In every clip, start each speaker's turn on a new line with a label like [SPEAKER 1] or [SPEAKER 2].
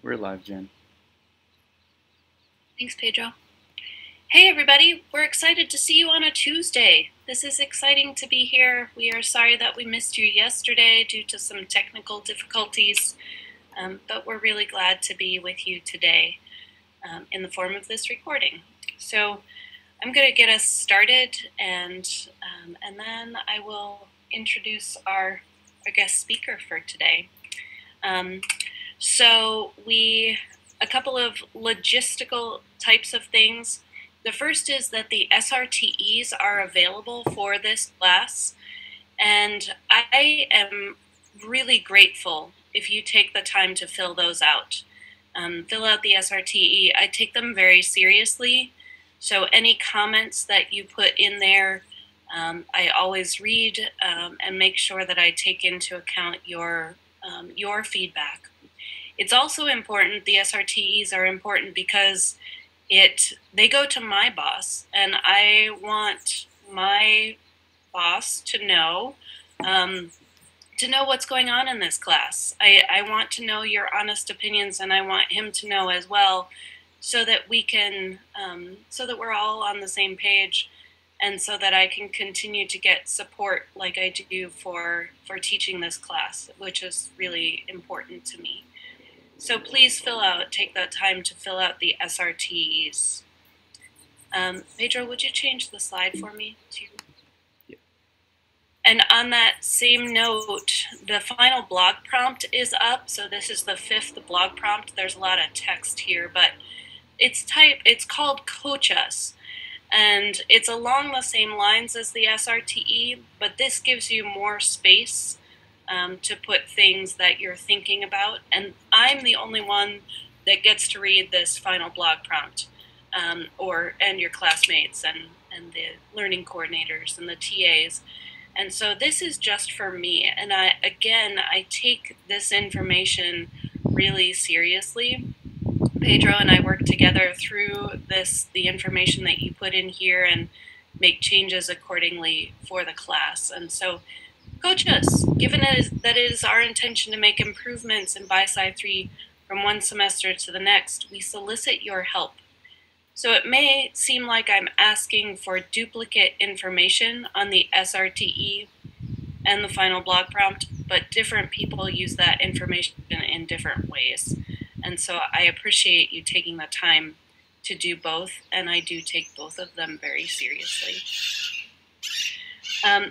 [SPEAKER 1] We're live, Jen.
[SPEAKER 2] Thanks, Pedro. Hey, everybody. We're excited to see you on a Tuesday. This is exciting to be here. We are sorry that we missed you yesterday due to some technical difficulties, but we're really glad to be with you today in the form of this recording. So I'm going to get us started, and then I will introduce our guest speaker for today. A couple of logistical types of things. The first is that the SRTEs are available for this class, and I am really grateful if you take the time to fill those out. Fill out the SRTE. I take them very seriously, so any comments that you put in there, I always read and make sure that I take into account your feedback. It's also important, the SRTEs are important because they go to my boss, and I want my boss to know what's going on in this class. I want to know your honest opinions, and I want him to know as well, so that we can, so that we're all on the same page, and so that I can continue to get support like I do for teaching this class, which is really important to me. So please take that time to fill out the SRTs. Pedro, would you change the slide for me too?
[SPEAKER 1] Yeah.
[SPEAKER 2] And on that same note, the final blog prompt is up. So this is the 5th blog prompt. There's a lot of text here, but it's called Coach Us. And it's along the same lines as the SRTE, but this gives you more space to put things that you're thinking about. And I'm the only one that gets to read this final blog prompt, and your classmates and the learning coordinators and the TAs. And so this is just for me. And I take this information really seriously. Pedro and I work together through the information that you put in here, and make changes accordingly for the class. And so coach us, given that it is our intention to make improvements in BiSci 3 from one semester to the next, we solicit your help. So it may seem like I'm asking for duplicate information on the SRTE and the final blog prompt, but different people use that information in different ways. And so I appreciate you taking the time to do both, and I do take both of them very seriously.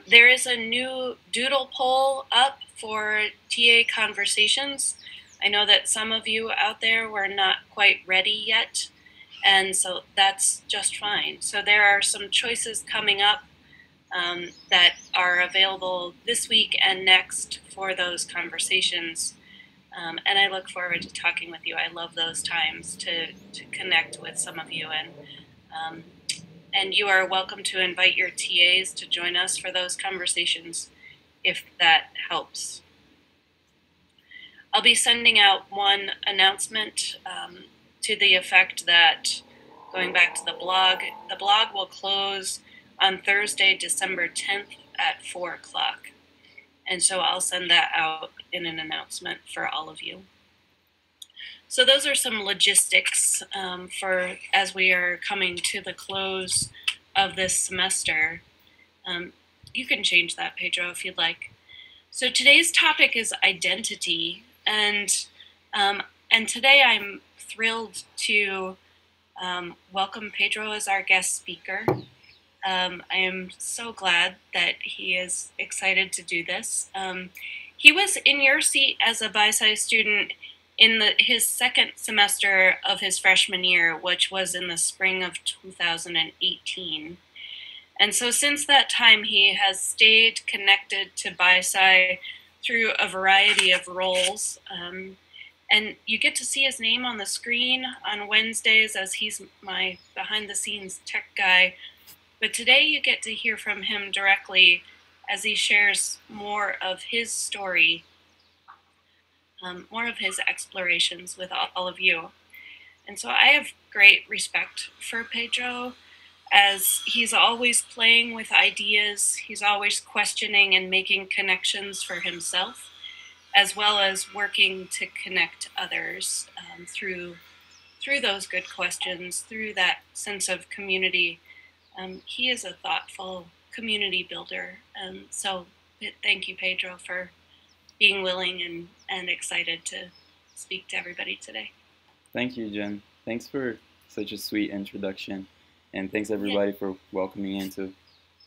[SPEAKER 2] There is a new doodle poll up for TA conversations. I know that some of you out there were not quite ready yet, and so that's just fine. So there are some choices coming up that are available this week and next for those conversations. And I look forward to talking with you. I love those times to connect with some of you, and you are welcome to invite your TAs to join us for those conversations if that helps. I'll be sending out one announcement to the effect that, going back to the blog will close on Thursday, December 10th at 4 o'clock. And so I'll send that out in an announcement for all of you. So those are some logistics for as we are coming to the close of this semester. You can change that, Pedro, if you'd like. So today's topic is identity, and today I'm thrilled to welcome Pedro as our guest speaker. I am so glad that he is excited to do this. He was in your seat as a BiSci student in his second semester of his freshman year, which was in the spring of 2018. And so since that time, he has stayed connected to BiSci through a variety of roles. And you get to see his name on the screen on Wednesdays, as he's my behind-the-scenes tech guy. But today you get to hear from him directly as he shares more of his story, more of his explorations with all of you. And so I have great respect for Pedro, as he's always playing with ideas. He's always questioning and making connections for himself. as well as working to connect others through those good questions, through that sense of community. He is a thoughtful community builder. So thank you, Pedro, for being willing and excited to speak to everybody today.
[SPEAKER 1] Thank you, Jen. Thanks for such a sweet introduction. And thanks everybody for welcoming into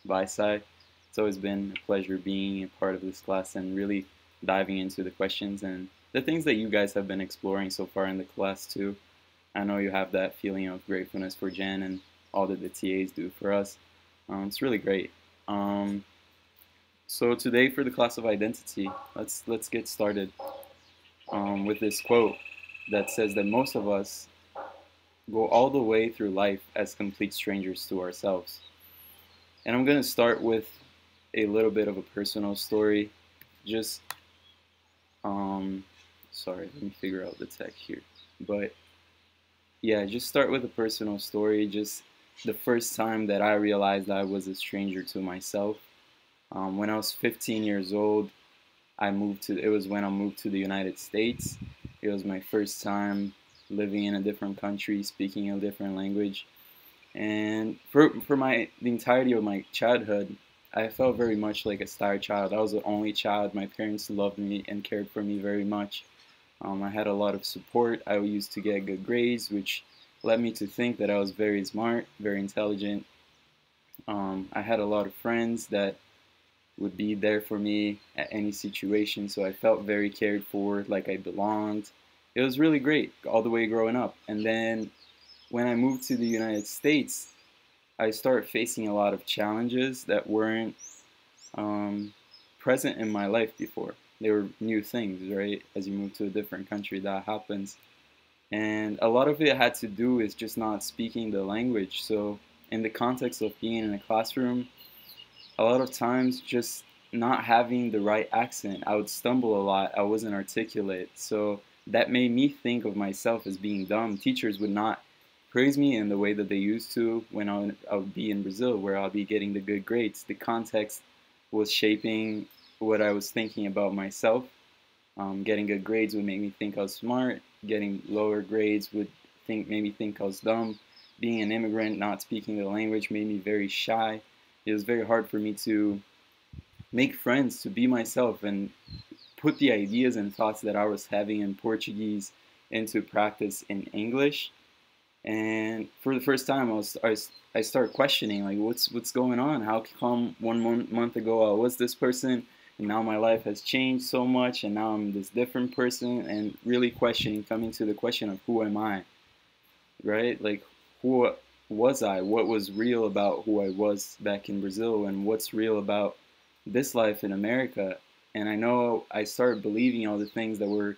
[SPEAKER 1] BiSci. It's always been a pleasure being a part of this class and really diving into the questions and the things that you guys have been exploring so far in the class too. I know you have that feeling of gratefulness for Jen and all that the TAs do for us. It's really great. So today for the class of identity, let's get started with this quote that says that most of us go all the way through life as complete strangers to ourselves. And I'm going to start with a little bit of a personal story. Just, sorry, let me figure out the text here. But yeah, just start with a personal story. Just the first time that I realized I was a stranger to myself. When I was 15 years old, it was when I moved to the United States. It was my first time living in a different country, speaking a different language. And for the entirety of my childhood, I felt very much like a star child. I was the only child. My parents loved me and cared for me very much. I had a lot of support. I used to get good grades, which led me to think that I was very smart, very intelligent. I had a lot of friends that would be there for me at any situation, so I felt very cared for, like I belonged. It was really great all the way growing up. And then when I moved to the United States, I started facing a lot of challenges that weren't present in my life before. They were new things, right? As you move to a different country, that happens. And a lot of it had to do with just not speaking the language. So in the context of being in a classroom, a lot of times just not having the right accent, I would stumble a lot. I wasn't articulate. So that made me think of myself as being dumb. Teachers would not praise me in the way that they used to when I would be in Brazil, where I'll be getting the good grades. The context was shaping what I was thinking about myself. Getting good grades would make me think I was smart. Getting lower grades would make me think I was dumb. Being an immigrant, not speaking the language, made me very shy. It was very hard for me to make friends, to be myself, and put the ideas and thoughts that I was having in Portuguese into practice in English. And for the first time, I started questioning, like, what's going on? How come one month ago I was this person, and now my life has changed so much, and now I'm this different person, and really questioning, coming to the question of who am I, right? Like, who was I? What was real about who I was back in Brazil, and what's real about this life in America? And I know I started believing all the things that were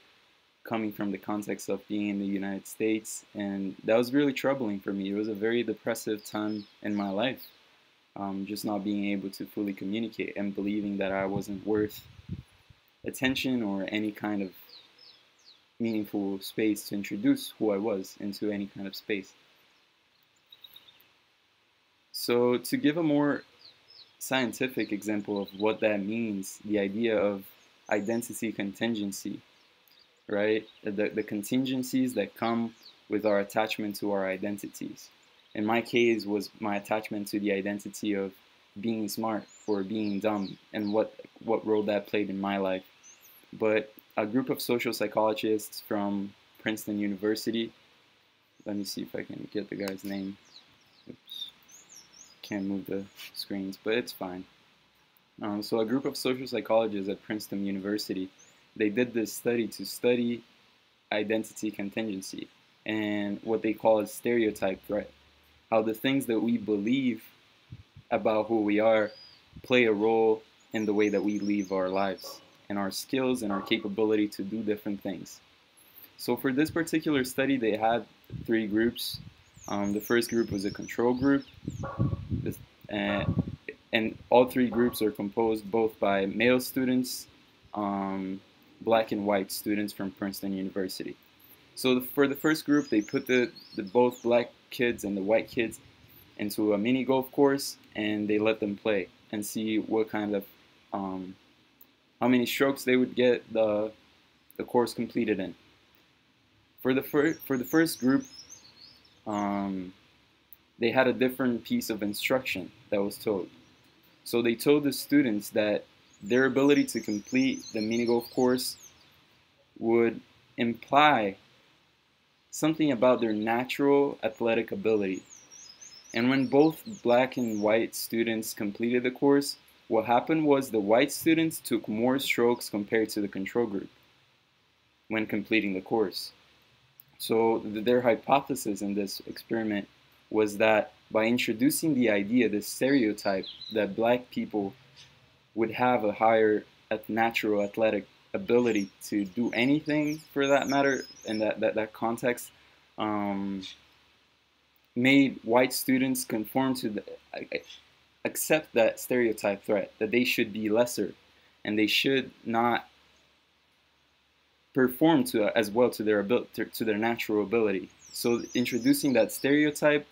[SPEAKER 1] coming from the context of being in the United States, and that was really troubling for me. It was a very depressive time in my life, just not being able to fully communicate and believing that I wasn't worth attention or any kind of meaningful space to introduce who I was into any kind of space. So to give a more scientific example of what that means, the idea of identity contingency, right? The contingencies that come with our attachment to our identities. In my case was my attachment to the identity of being smart or being dumb and what role that played in my life. But a group of social psychologists from Princeton University, let me see if I can get the guy's name. Oops. Can't move the screens, but it's fine. So a group of social psychologists at Princeton University, they did this study to study identity contingency and what they call a stereotype threat. How the things that we believe about who we are play a role in the way that we live our lives and our skills and our capability to do different things. So for this particular study, they had 3 groups. The first group was a control group, and all 3 groups are composed both by male students, black and white students from Princeton University. So for the first group, they put the both black kids and the white kids into a mini golf course, and they let them play and see what kind of how many strokes they would get the course completed in. For the first group, they had a different piece of instruction that was told. So they told the students that their ability to complete the mini golf course would imply something about their natural athletic ability. And when both black and white students completed the course, what happened was the white students took more strokes compared to the control group when completing the course. So their hypothesis in this experiment was that by introducing the idea, the stereotype, that black people would have a higher natural athletic ability to do anything for that matter in that context, made white students conform to accept that stereotype threat, that they should be lesser and they should not perform as well to their natural ability. So introducing that stereotype,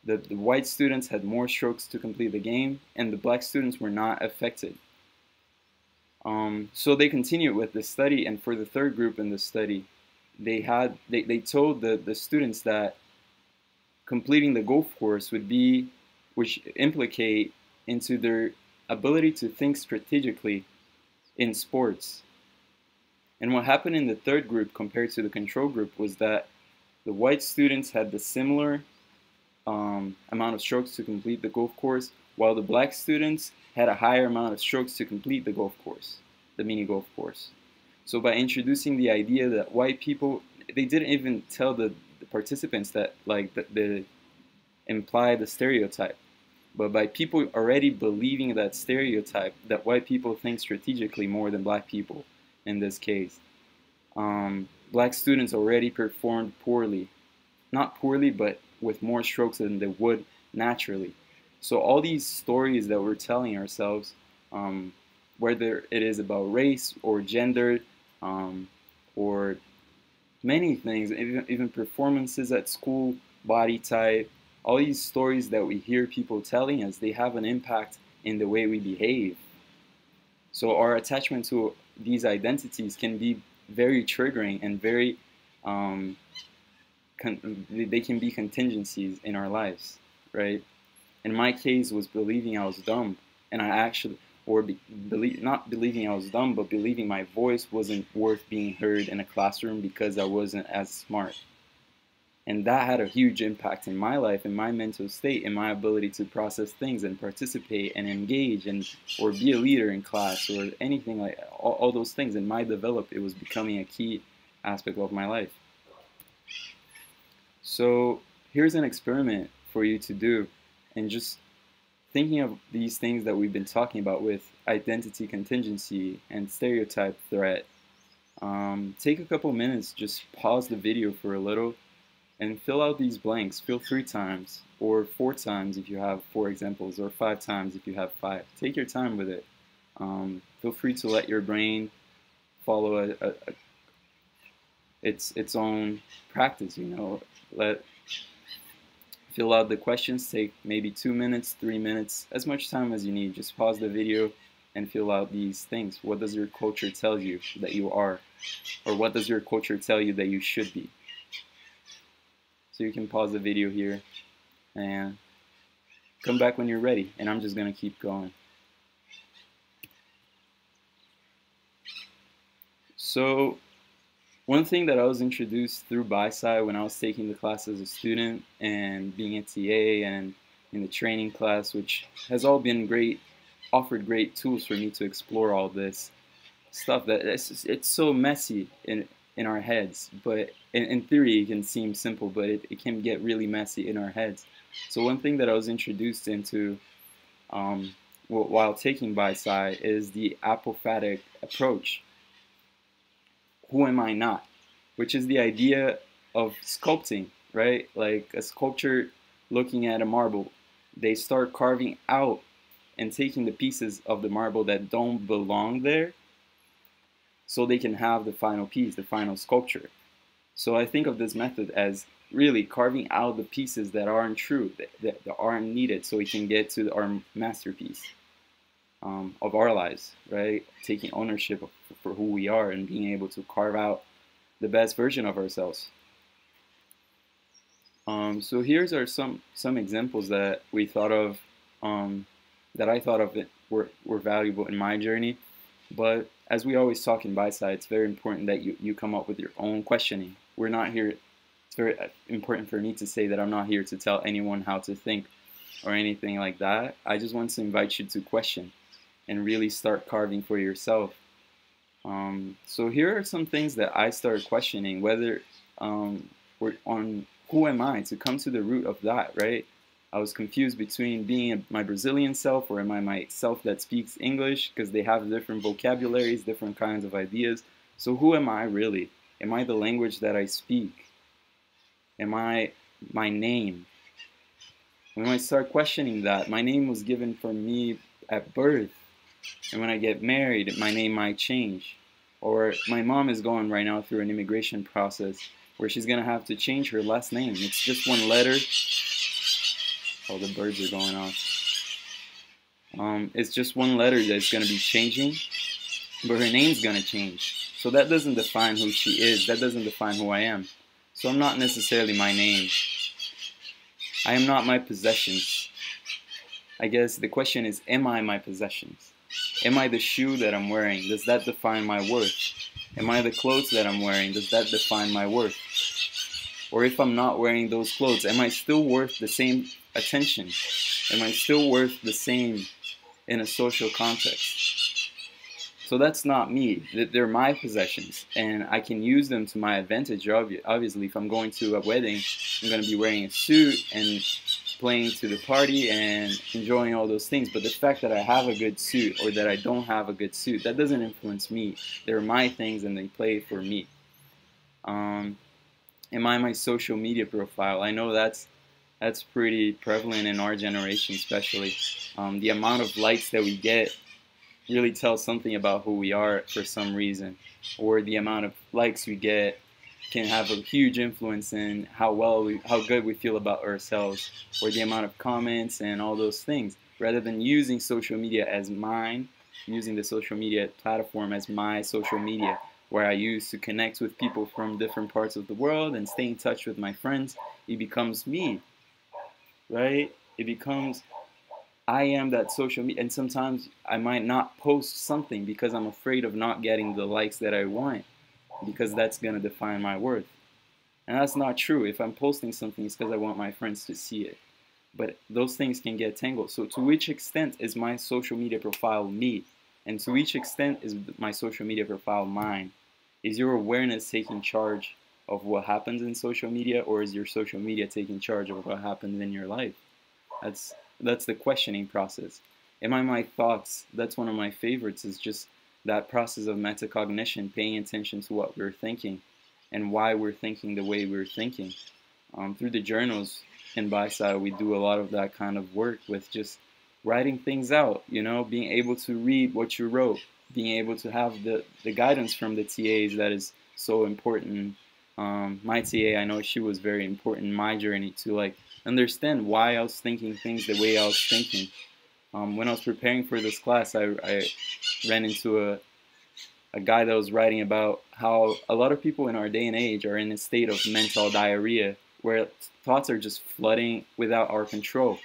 [SPEAKER 1] the white students had more strokes to complete the game, and the black students were not affected. So they continued with the study, and for the third group in the study, they told the students that completing the golf course which implicate into their ability to think strategically in sports. And what happened in the third group compared to the control group was that the white students had the similar amount of strokes to complete the golf course, while the black students had a higher amount of strokes to complete the golf course, the mini golf course. So by introducing the idea that white people, they didn't even tell the participants that the imply the stereotype, but by people already believing that stereotype, that white people think strategically more than black people in this case, black students already performed poorly, not poorly, but with more strokes than they would naturally. So all these stories that we're telling ourselves, whether it is about race or gender, or many things, even performances at school, body type, all these stories that we hear people telling us, they have an impact in the way we behave. So our attachment to these identities can be very triggering and very, they can be contingencies in our lives, right? In my case, was believing I was dumb, and I actually, not believing I was dumb, but believing my voice wasn't worth being heard in a classroom because I wasn't as smart. And that had a huge impact in my life, in my mental state, in my ability to process things and participate and engage or be a leader in class or anything like all those things. In my development, it was becoming a key aspect of my life. So here's an experiment for you to do, and just thinking of these things that we've been talking about with identity contingency and stereotype threat. Take a couple minutes, just pause the video for a little, and fill out these blanks. Fill 3 times, or 4 times if you have 4 examples, or 5 times if you have 5. Take your time with it. Feel free to let your brain follow its own practice. Fill out the questions. Take maybe 2 minutes, 3 minutes, as much time as you need. Just pause the video and fill out these things. What does your culture tell you that you are, or what does your culture tell you that you should be? So you can pause the video here and come back when you're ready, and I'm just going to keep going. So one thing that I was introduced through BiSci when I was taking the class as a student and being a TA and in the training class, which has all been great, offered great tools for me to explore all this stuff that it's so messy in our heads, but in theory it can seem simple, but it can get really messy in our heads. So one thing that I was introduced into while taking BiSci is the apophatic approach. Who am I not? Which is the idea of sculpting, right? Like a sculptor looking at a marble, they start carving out and taking the pieces of the marble that don't belong there, so they can have the final piece, the final sculpture. So I think of this method as really carving out the pieces that aren't true, that aren't needed, so we can get to our masterpiece. of our lives, right? Taking ownership for who we are and being able to carve out the best version of ourselves. So here's are some examples that we thought of, that I thought of were valuable in my journey. But as we always talk in BiSci, it's very important that you come up with your own questioning. We're not here, it's very important for me to say that I'm not here to tell anyone how to think or anything like that. I just want to invite you to question and really start carving for yourself. So here are some things that I started questioning, whether we're on who am I, to come to the root of that, right? I was confused between being my Brazilian self or am I my self that speaks English, because they have different vocabularies, different kinds of ideas. So who am I really? Am I the language that I speak? Am I my name? When I start questioning that, my name was given for me at birth. And when I get married, my name might change. Or my mom is going right now through an immigration process where she's going to have to change her last name. It's just one letter. Oh, the birds are going off. It's just one letter that's going to be changing, but her name's going to change. So that doesn't define who she is. That doesn't define who I am. So I'm not necessarily my name. I am not my possessions. I guess the question is, am I my possessions? Am I the shoe that I'm wearing? Does that define my worth? Am I the clothes that I'm wearing? Does that define my worth? Or if I'm not wearing those clothes, am I still worth the same attention? Am I still worth the same in a social context? So that's not me. They're my possessions, and I can use them to my advantage. Obviously, if I'm going to a wedding, I'm going to be wearing a suit and playing to the party and enjoying all those things. But the fact that I have a good suit or that I don't have a good suit, that doesn't influence me. They're my things and they play for me. Am I my social media profile? I know that's pretty prevalent in our generation, especially. The amount of likes that we get really tells something about who we are for some reason, or the amount of likes we get can have a huge influence in how good we feel about ourselves, or the amount of comments and all those things. Rather than using social media as mine, using the social media platform as my social media, where I use to connect with people from different parts of the world and stay in touch with my friends, it becomes me, right? It becomes, I am that social media, and sometimes I might not post something because I'm afraid of not getting the likes that I want, because that's going to define my worth. And that's not true. If I'm posting something, it's because I want my friends to see it. But those things can get tangled. So to which extent is my social media profile me? And to which extent is my social media profile mine? Is your awareness taking charge of what happens in social media, or is your social media taking charge of what happens in your life? That's the questioning process. Am I my thoughts? That's one of my favorites, is just that process of metacognition, paying attention to what we're thinking and why we're thinking the way we're thinking. Through the journals in BiSci, we do a lot of that kind of work with just writing things out, being able to read what you wrote, being able to have the guidance from the TAs that is so important. My TA, I know she was very important in my journey to understand why I was thinking things the way I was thinking. When I was preparing for this class, I ran into a guy that was writing about how a lot of people in our day and age are in a state of mental diarrhea, where thoughts are just flooding without our control.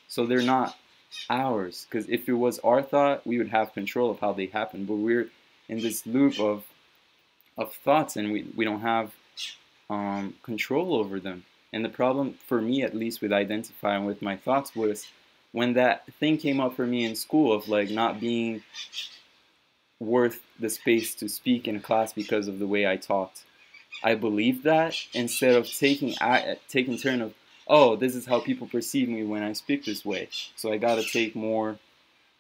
[SPEAKER 1] So they're not ours, because if it was our thought, we would have control of how they happen. But we're in this loop of thoughts, and we don't have control over them. And the problem, for me at least, with identifying with my thoughts was when that thing came up for me in school of not being worth the space to speak in class because of the way I talked. I believed that, instead of taking turn of, oh, this is how people perceive me when I speak this way, so I gotta take more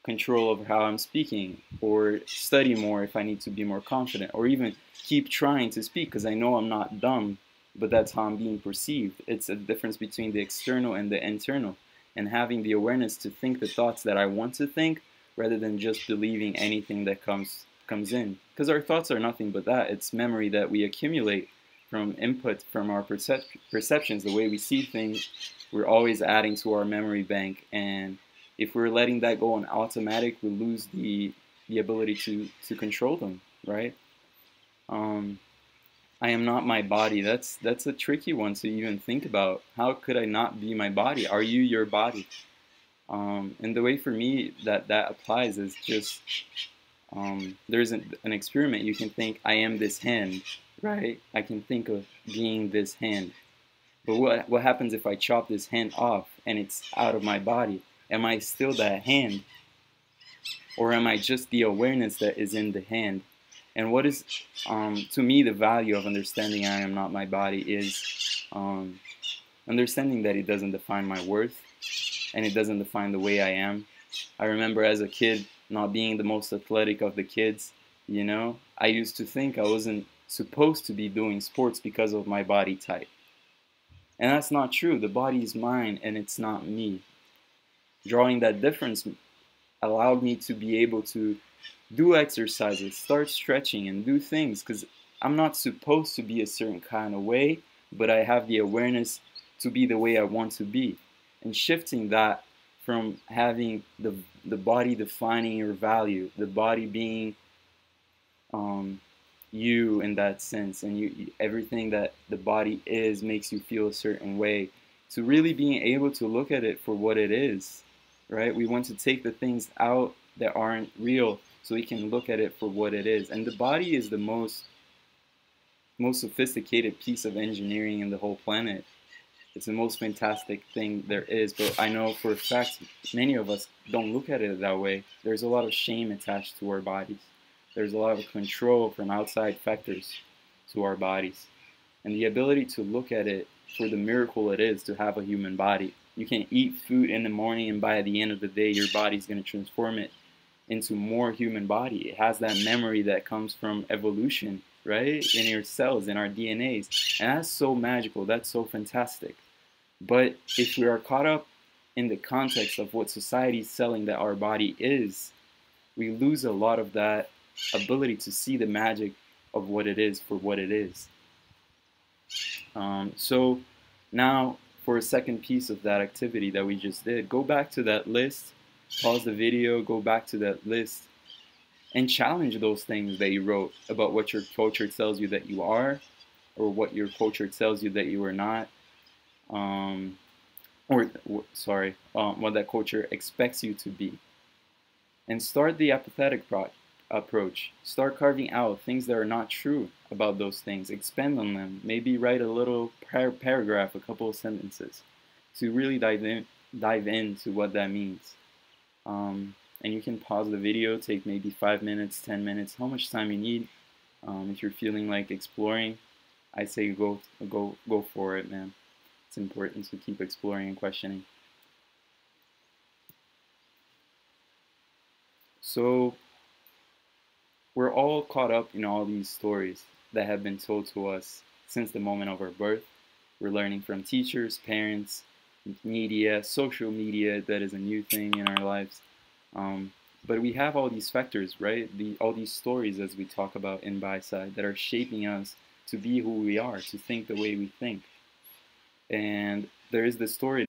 [SPEAKER 1] control over how I'm speaking, or study more if I need to be more confident, or even keep trying to speak because I know I'm not dumb, but that's how I'm being perceived. It's a difference between the external and the internal, and having the awareness to think the thoughts that I want to think, rather than just believing anything that comes in. Because our thoughts are nothing but that. It's memory that we accumulate from input from our perceptions, the way we see things. We're always adding to our memory bank, and if we're letting that go on automatic, we lose the ability to control them, right? I am not my body. That's a tricky one to even think about. How could I not be my body? Are you your body? And the way for me that applies is just there's an experiment. You can think I am this hand, right? I can think of being this hand. But what happens if I chop this hand off and it's out of my body? Am I still that hand? Or am I just the awareness that is in the hand? And what is, to me, the value of understanding I am not my body is understanding that it doesn't define my worth and it doesn't define the way I am. I remember as a kid not being the most athletic of the kids, you know. I used to think I wasn't supposed to be doing sports because of my body type. And that's not true. The body is mine and it's not me. Drawing that difference allowed me to be able to do exercises, start stretching, and do things because I'm not supposed to be a certain kind of way, but I have the awareness to be the way I want to be. And shifting that from having the body defining your value, the body being you in that sense, and everything that the body is makes you feel a certain way, to really being able to look at it for what it is, right? We want to take the things out that aren't real so we can look at it for what it is. And the body is the most sophisticated piece of engineering in the whole planet. It's the most fantastic thing there is, but I know for a fact many of us don't look at it that way. There's a lot of shame attached to our bodies. There's a lot of control from outside factors to our bodies. And the ability to look at it for the miracle it is to have a human body. You can eat food in the morning and by the end of the day your body's going to transform it into more human body. It has that memory that comes from evolution, right? In your cells, in our DNAs. And that's so magical. That's so fantastic. But if we are caught up in the context of what society is selling that our body is, we lose a lot of that ability to see the magic of what it is for what it is. So now for a second piece of that activity that we just did, go back to that list, pause the video, go back to that list, and challenge those things that you wrote about what your culture tells you that you are, or what your culture tells you that you are not, what that culture expects you to be. And start the apathetic approach. Start carving out things that are not true about those things. Expand on them. Maybe write a little paragraph, a couple of sentences, to really dive into what that means. And you can pause the video, take maybe 5 minutes, 10 minutes, how much time you need. If you're feeling like exploring, I say go for it, man. It's important to keep exploring and questioning. So we're all caught up in all these stories that have been told to us since the moment of our birth. We're learning from teachers, parents, media, social media, that is a new thing in our lives. But we have all these factors, right? All these stories, as we talk about in BiSci, that are shaping us to be who we are, to think the way we think. And there is the story.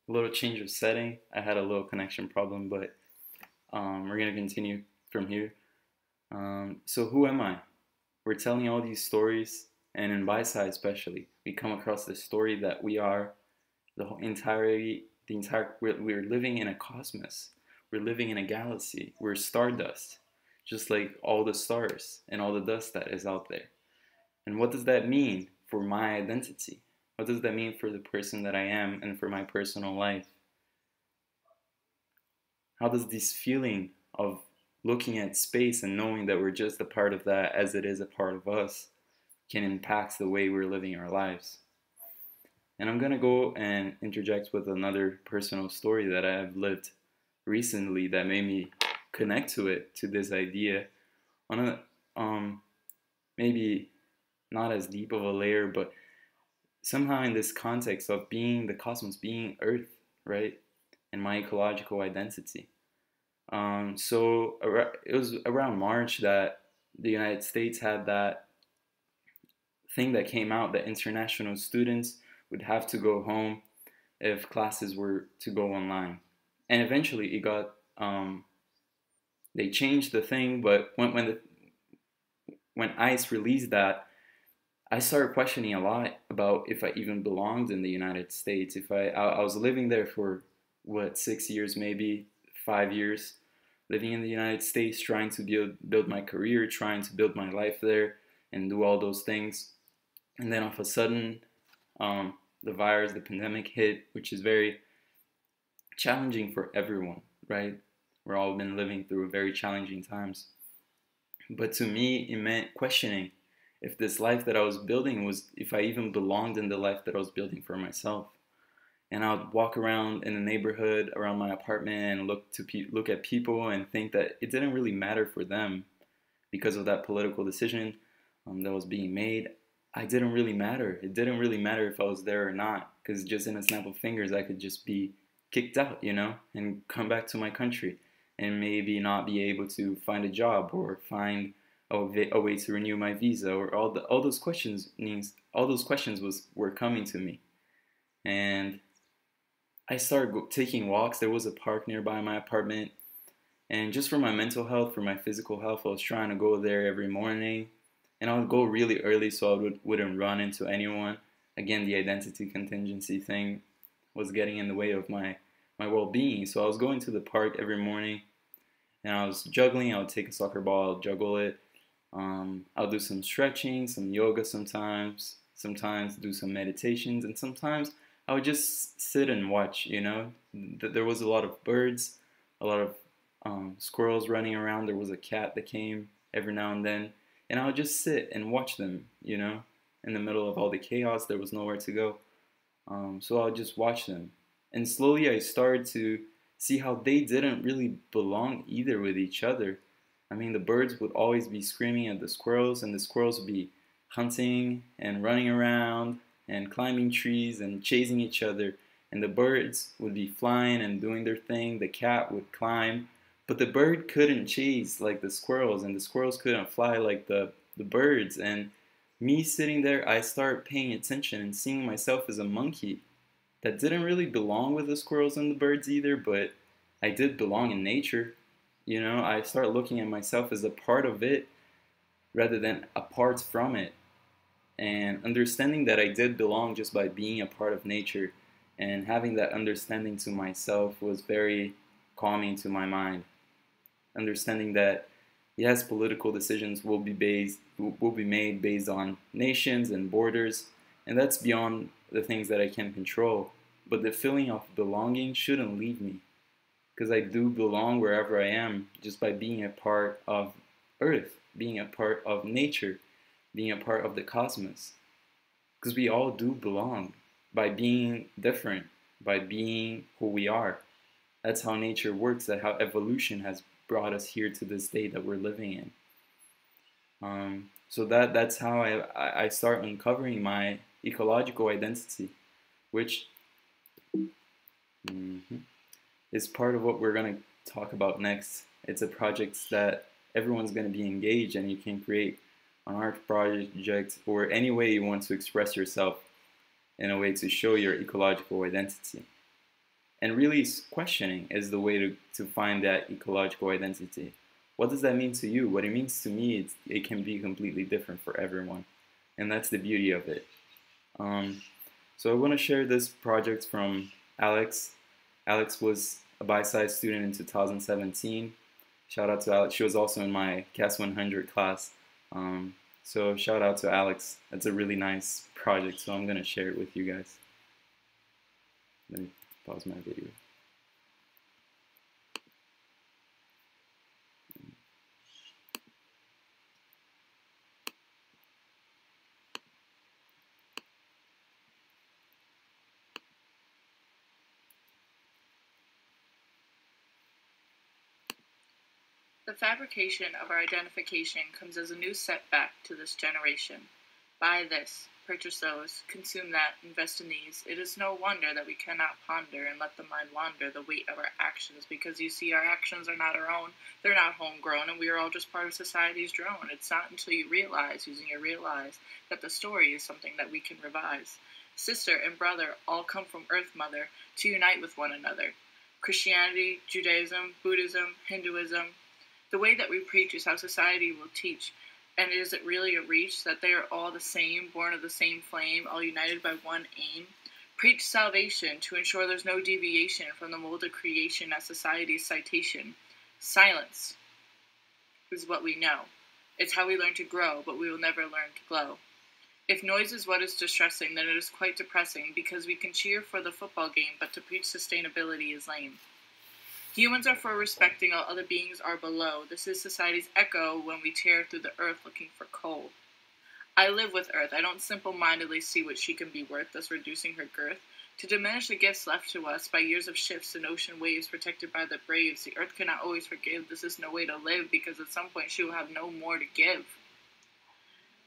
[SPEAKER 1] A little change of setting. I had a little connection problem, but we're going to continue from here. So who am I? We're telling all these stories, and in BiSci especially, we come across the story that we are we're living in a cosmos. We're living in a galaxy. We're stardust, just like all the stars and all the dust that is out there. And what does that mean for my identity? What does that mean for the person that I am and for my personal life? How does this feeling of looking at space and knowing that we're just a part of that as it is a part of us can impact the way we're living our lives? And I'm going to go and interject with another personal story that I have lived recently that made me connect to this idea on a maybe not as deep of a layer, but somehow in this context of being the cosmos, being Earth, right? And my ecological identity. So it was around March that the United States had that thing that came out that international students would have to go home if classes were to go online. And eventually it got, they changed the thing, but when ICE released that, I started questioning a lot about if I even belonged in the United States. If I was living there for what, 6 years, maybe 5 years, living in the United States, trying to build my career, trying to build my life there, and do all those things. And then all of a sudden, the virus, the pandemic hit, which is very challenging for everyone, right? We've all been living through very challenging times. But to me, it meant questioning if this life that I was building was, if I even belonged in the life that I was building for myself. And I would walk around in the neighborhood around my apartment and look at people and think that it didn't really matter for them because of that political decision that was being made. I didn't really matter. It didn't really matter if I was there or not, because just in a snap of fingers, I could just be kicked out, and come back to my country and maybe not be able to find a job or find a way to renew my visa, or all those questions were coming to me. And I started taking walks. There was a park nearby my apartment, and just for my mental health, for my physical health, I was trying to go there every morning. And I would go really early so I wouldn't run into anyone. Again, the identity contingency thing was getting in the way of my well-being. So I was going to the park every morning, and I was juggling. I would take a soccer ball, I'll juggle it. I'll do some stretching, some yoga sometimes do some meditations, and sometimes I would just sit and watch, There was a lot of birds, a lot of squirrels running around. There was a cat that came every now and then, and I would just sit and watch them, in the middle of all the chaos. There was nowhere to go. So I would just watch them. And slowly I started to see how they didn't really belong either with each other. I mean, the birds would always be screaming at the squirrels, and the squirrels would be hunting and running around and climbing trees and chasing each other. And the birds would be flying and doing their thing. The cat would climb, but the bird couldn't chase like the squirrels, and the squirrels couldn't fly like the birds. And me sitting there, I started paying attention and seeing myself as a monkey that didn't really belong with the squirrels and the birds either, but I did belong in nature. I started looking at myself as a part of it rather than apart from it. And understanding that I did belong just by being a part of nature, and having that understanding to myself was very calming to my mind. Understanding that yes, political decisions will be made based on nations and borders, and that's beyond the things that I can control. But the feeling of belonging shouldn't leave me, because I do belong wherever I am just by being a part of Earth, being a part of nature, being a part of the cosmos. Because we all do belong by being different, by being who we are. That's how nature works, that's how evolution has brought us here to this day that we're living in. So that's how I start uncovering my ecological identity, which is part of what we're going to talk about next. It's a project that everyone's going to be engaged, and you can create an art project or any way you want to express yourself in a way to show your ecological identity. And really questioning is the way to find that ecological identity. What does that mean to you? What it means to me, it can be completely different for everyone. And that's the beauty of it. So I want to share this project from Alex. Alex was a BiSci student in 2017. Shout out to Alex. She was also in my CAS 100 class. So shout out to Alex. That's a really nice project, so I'm going to share it with you guys. Let me pause my video.
[SPEAKER 3] The fabrication of our identification comes as a new setback to this generation. Buy this, purchase those, consume that, invest in these. It is no wonder that we cannot ponder and let the mind wander the weight of our actions, because you see, our actions are not our own, they're not homegrown, and we are all just part of society's drone. It's not until you realize, using your realize, that the story is something that we can revise. sister, and brother all come from Earth Mother to unite with one another. Christianity, Judaism, Buddhism, Hinduism. The way that we preach is how society will teach. And is it really a reach that they are all the same, born of the same flame, all united by one aim? Preach salvation to ensure there's no deviation from the mold of creation as society's citation. Silence is what we know. It's how we learn to grow, but we will never learn to glow. If noise is what is distressing, then it is quite depressing, because we can cheer for the football game, but to preach sustainability is lame. Humans are for respecting all other beings are below. This is society's echo when we tear through the earth looking for coal. I live with earth. I don't simple-mindedly see what she can be worth, thus reducing her girth. To diminish the gifts left to us by years of shifts and ocean waves protected by the braves, the earth cannot always forgive. This is no way to live, because at some point she will have no more to give.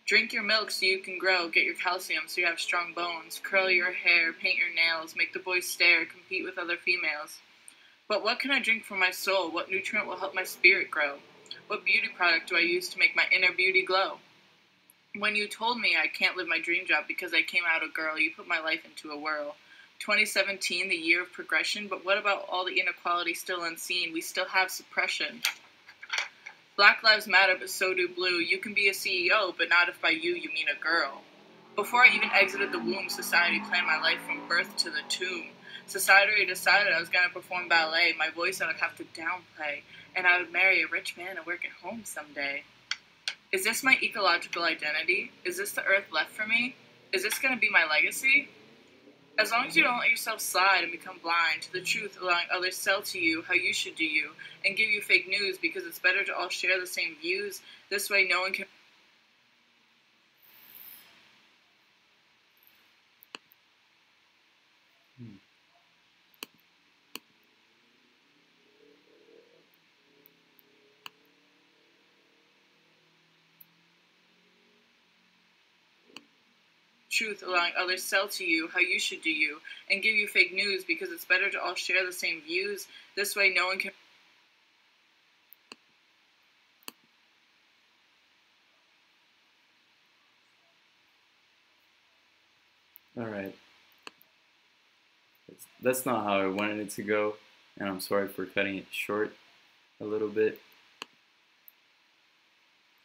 [SPEAKER 3] Drink your milk so you can grow, get your calcium so you have strong bones, curl your hair, paint your nails, make the boys stare, compete with other females. But what can I drink for my soul? What nutrient will help my spirit grow? What beauty product do I use to make my inner beauty glow? When you told me I can't live my dream job because I came out a girl, you put my life into a whirl. 2017, the year of progression, but what about all the inequality still unseen? We still have suppression. Black lives matter, but so do blue. You can be a CEO, but not if by you mean a girl. Before I even exited the womb, society planned my life from birth to the tomb. Society decided I was going to perform ballet. My voice I would have to downplay, and I would marry a rich man and work at home someday. Is this my ecological identity? Is this the earth left for me? Is this going to be my legacy? As long as you don't let yourself slide and become blind to the truth, allowing others sell to you how you should do you, and give you fake news because it's better to all share the same views. This way no one can... truth, allowing others sell to you how you should do you, and give you fake news because it's better to all share the same views. This way no one can...
[SPEAKER 1] Alright. That's not how I wanted it to go, and I'm sorry for cutting it short a little bit.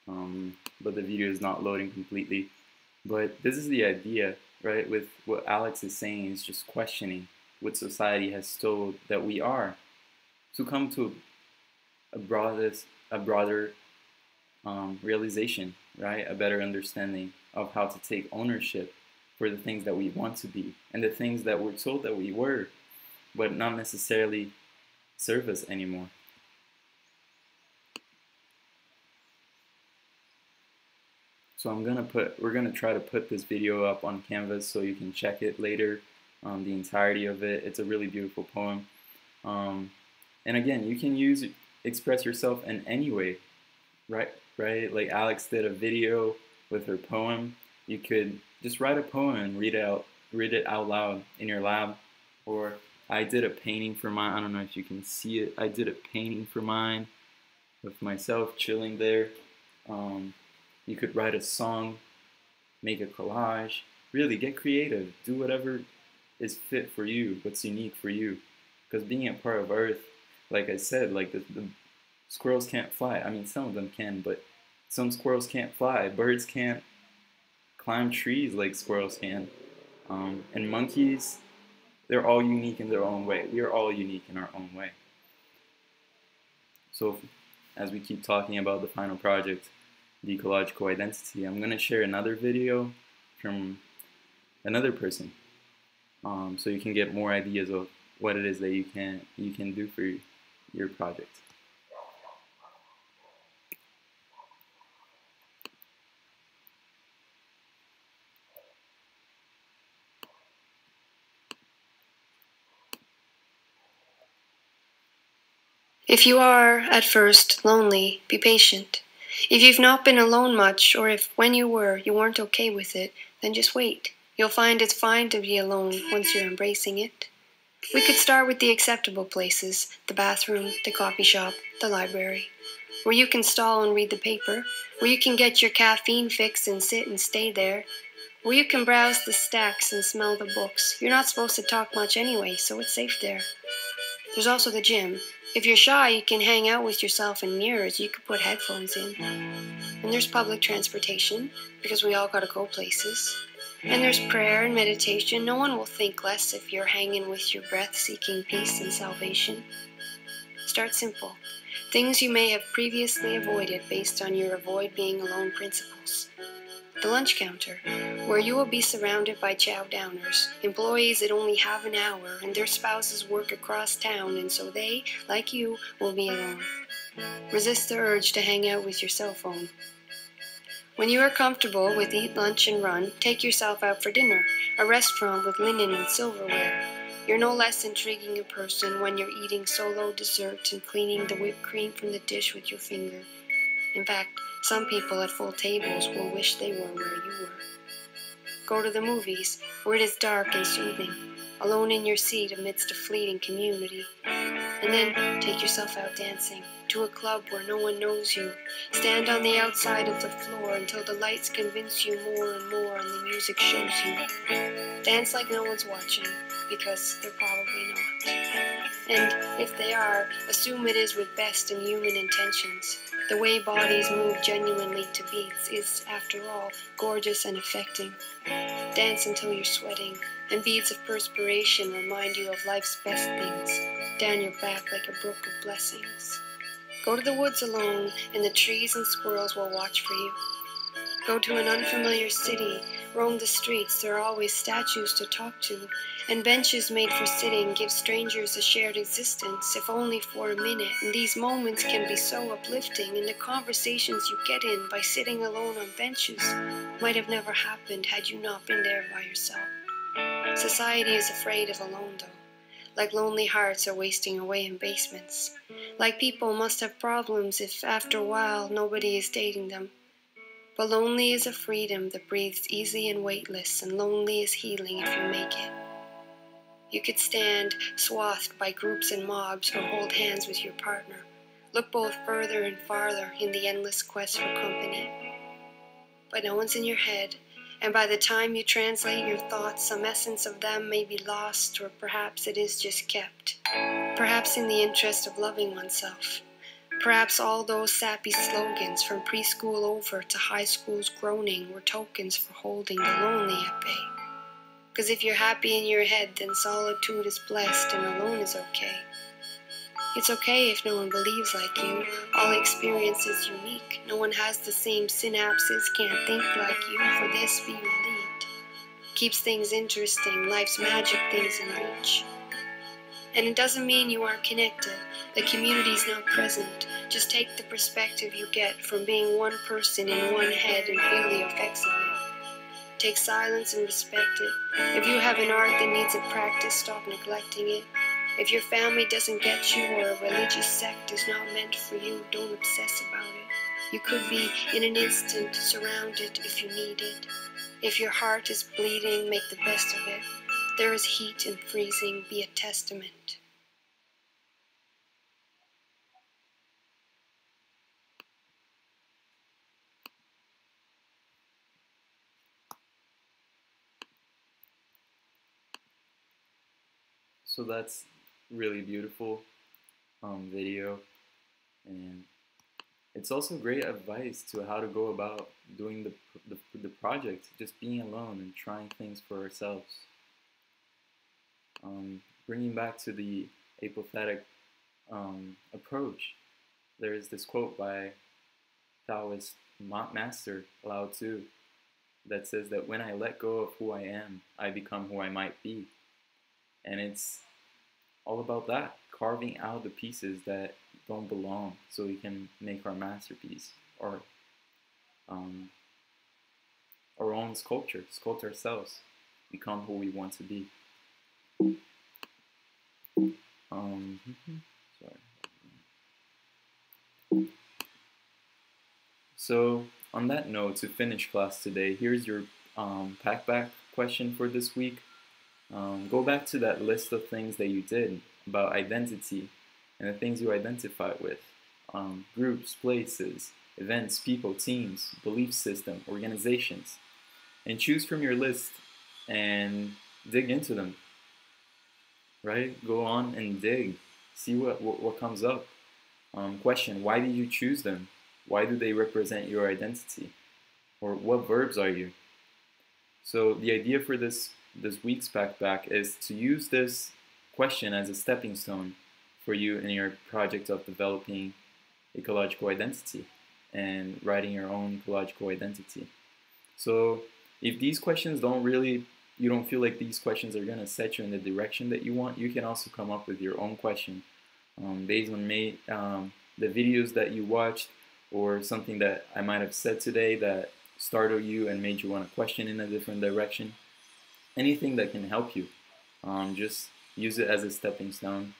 [SPEAKER 1] But the video is not loading completely. But this is the idea, right? With what Alex is saying is just questioning what society has told that we are, to come to a broader realization, right? A better understanding of how to take ownership for the things that we want to be and the things that we're told that we were, but not necessarily serve us anymore. So we're gonna try to put this video up on Canvas so you can check it later, the entirety of it. It's a really beautiful poem. And again, you can express yourself in any way, right? Like Alex did a video with her poem. You could just write a poem and read it out loud in your lab. Or I did a painting for mine. I don't know if you can see it. I did a painting for mine with myself chilling there. You could write a song, make a collage, really get creative, do whatever is fit for you, what's unique for you. Because being a part of Earth, like I said, like the squirrels can't fly. I mean, some of them can, but some squirrels can't fly. Birds can't climb trees like squirrels can. And monkeys, they're all unique in their own way. We are all unique in our own way. So as we keep talking about the final project, the ecological identity, I'm going to share another video from another person, so you can get more ideas of what it is that you can do for your project.
[SPEAKER 4] If you are, at first, lonely, be patient. If you've not been alone much, or if when you were, you weren't okay with it, then just wait. You'll find it's fine to be alone once you're embracing it. We could start with the acceptable places, the bathroom, the coffee shop, the library, where you can stall and read the paper, where you can get your caffeine fix and sit and stay there, Or you can browse the stacks and smell the books. You're not supposed to talk much anyway, so it's safe there. There's also the gym. If you're shy, you can hang out with yourself in mirrors. You could put headphones in. And there's public transportation, because we all gotta go places. And there's prayer and meditation. No one will think less if you're hanging with your breath, seeking peace and salvation. Start simple. Things you may have previously avoided based on your avoid being alone principles. The lunch counter, where you will be surrounded by chow downers, employees that only have an hour and their spouses work across town, and so they, like you, will be alone. Resist the urge to hang out with your cell phone. When you are comfortable with eat lunch and run, take yourself out for dinner, a restaurant with linen and silverware. You're no less intriguing a person when you're eating solo desserts and cleaning the whipped cream from the dish with your finger. In fact, some people at full tables will wish they were where you were. Go to the movies, where it is dark and soothing, alone in your seat amidst a fleeting community. And then take yourself out dancing, to a club where no one knows you. Stand on the outside of the floor until the lights convince you more and more and the music shows you. Dance like no one's watching, because they're probably not. And if they are, assume it is with best and human intentions. The way bodies move genuinely to beats is, after all, gorgeous and affecting. Dance until you're sweating, and beads of perspiration remind you of life's best things, down your back like a brook of blessings. Go to the woods alone, and the trees and squirrels will watch for you. Go to an unfamiliar city, roam the streets, there are always statues to talk to, and benches made for sitting give strangers a shared existence, if only for a minute, and these moments can be so uplifting, and the conversations you get in by sitting alone on benches might have never happened had you not been there by yourself. Society is afraid of alone, though. Like lonely hearts are wasting away in basements. Like people must have problems if, after a while, nobody is dating them. But lonely is a freedom that breathes easy and weightless, and lonely is healing if you make it. You could stand, swathed by groups and mobs, or hold hands with your partner. Look both further and farther in the endless quest for company. But no one's in your head, and by the time you translate your thoughts, some essence of them may be lost, or perhaps it is just kept. Perhaps in the interest of loving oneself. Perhaps all those sappy slogans from preschool over to high school's groaning were tokens for holding the lonely at bay. 'Cause if you're happy in your head, then solitude is blessed and alone is okay. It's okay if no one believes like you. All experience is unique. No one has the same synapses, can't think like you. For this, be relieved. Keeps things interesting, life's magic things in reach. And it doesn't mean you aren't connected. The community's not present. Just take the perspective you get from being one person in one head and feel the effects of it. Take silence and respect it. If you have an art that needs a practice, stop neglecting it. If your family doesn't get you or a religious sect is not meant for you, don't obsess about it. You could be, in an instant, surrounded if you need it. If your heart is bleeding, make the best of it. There is heat in freezing, be a testament.
[SPEAKER 1] So that's really beautiful video, and it's also great advice to how to go about doing the project, just being alone and trying things for ourselves. Bringing back to the apathetic approach, there is this quote by Taoist master Lao Tzu that says that when I let go of who I am, I become who I might be. And it's all about that, carving out the pieces that don't belong so we can make our masterpiece, or our own sculpture, sculpt ourselves, become who we want to be. So on that note, to finish class today, here's your pack back question for this week. Go back to that list of things that you did about identity and the things you identify with. Groups, places, events, people, teams, belief system, organizations. and choose from your list and dig into them, right? Go on and dig, see what comes up. Question, why did you choose them? Why do they represent your identity? Or what verbs are you? So the idea for this week's backpack is to use this question as a stepping stone for you in your project of developing ecological identity and writing your own ecological identity. So if these questions you don't feel like these questions are going to set you in the direction that you want, you can also come up with your own question based on the videos that you watched or something that I might have said today that startled you and made you want to question in a different direction. Anything that can help you, just use it as a stepping stone.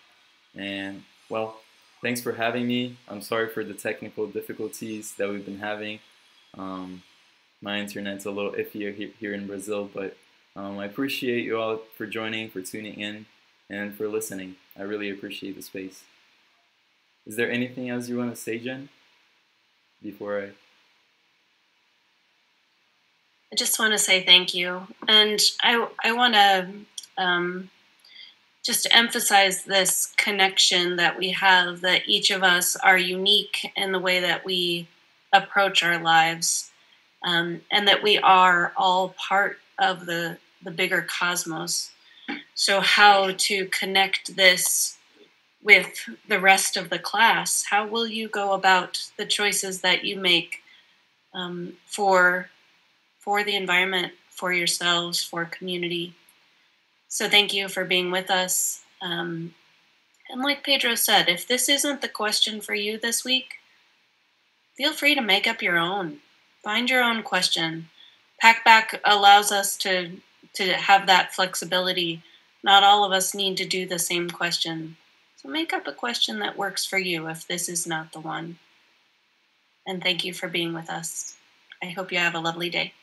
[SPEAKER 1] And well, thanks for having me. I'm sorry for the technical difficulties that we've been having. My internet's a little iffy here in Brazil, but I appreciate you all for joining, for tuning in, and for listening. I really appreciate the space. Is there anything else you want to say, Jen, before
[SPEAKER 2] I just want to say thank you. And I want to just emphasize this connection that we have, that each of us are unique in the way that we approach our lives, and that we are all part of the bigger cosmos. So how to connect this with the rest of the class? How will you go about the choices that you make for the environment, for yourselves, for community? So thank you for being with us. And like Pedro said, if this isn't the question for you this week, feel free to make up your own. Find your own question. Packback allows us to have that flexibility. Not all of us need to do the same question. So make up a question that works for you if this is not the one. And thank you for being with us. I hope you have a lovely day.